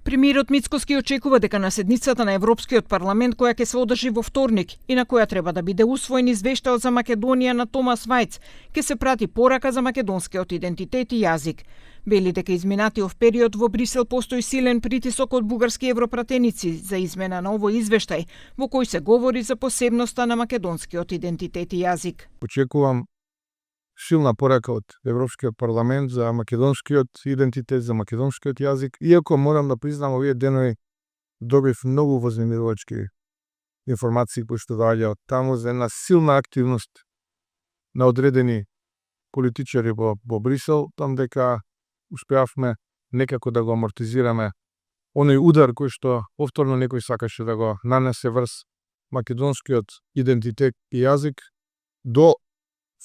Премиерот Мицкоски очекува дека на седницата на Европскиот парламент, која ќе се одржи во вторник и на која треба да биде усвоен извештајот за Македонија на Томас Вајц, ќе се прати порака за македонскиот идентитет и јазик. Вели дека изминатиот период во Брисел постои силен притисок од бугарски европратеници за измена на овој извештај, во кој се говори за посебноста на македонскиот идентитет и јазик. Очекувам силна порака од Европскиот парламент за македонскиот идентитет, за македонскиот јазик, иако морам да признам овие денови добив многу вознемирувачки информации кои што доаѓаат таму за една силна активност на одредени политичари во Брисел, там дека успеавме некако да го амортизираме оној удар кој што повторно некој сакаше да го нанесе врз македонскиот идентитет и јазик, до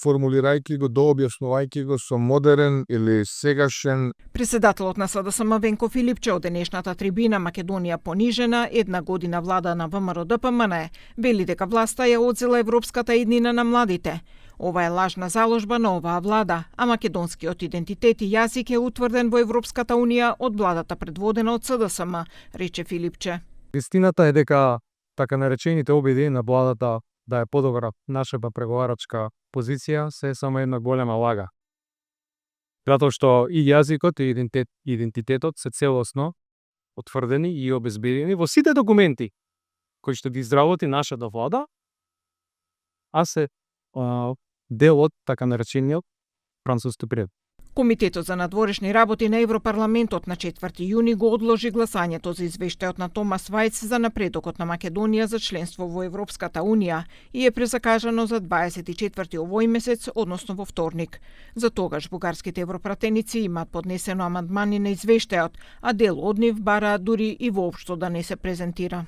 формулирајќи го, дообјаснувајќи го со модерен или сегашен. Председателот на СДСМ Венко Филипче од денешната трибина Македонија понижена, една година влада на ВМРО-ДПМН, вели дека власта ја одзела европската иднина на младите. Ова е лажна заложба на оваа влада, а македонскиот идентитет и јазик е утврден во Европската унија од владата предводена од СДСМ, рече Филипче. Истината е дека така наречените обиди на владата да е подобра нашата преговарачка позиција се само една голема лага. Затоа што и јазикот и идентитетот се целосно утврдени и обезбедени во сите документи кои што ги изработи нашата влада, а се дел од така наречениот француски пред. Комитетот за надворешни работи на Европарламентот на 4 јуни го одложи гласањето за извештајот на Томас Вајц за напредокот на Македонија за членство во Европската унија и е презакажано за 24 овој месец, односно во вторник. За тогаш бугарските европратеници имаат поднесено амандмани на извештајот, а дел од нив бара дури и воопшто да не се презентира.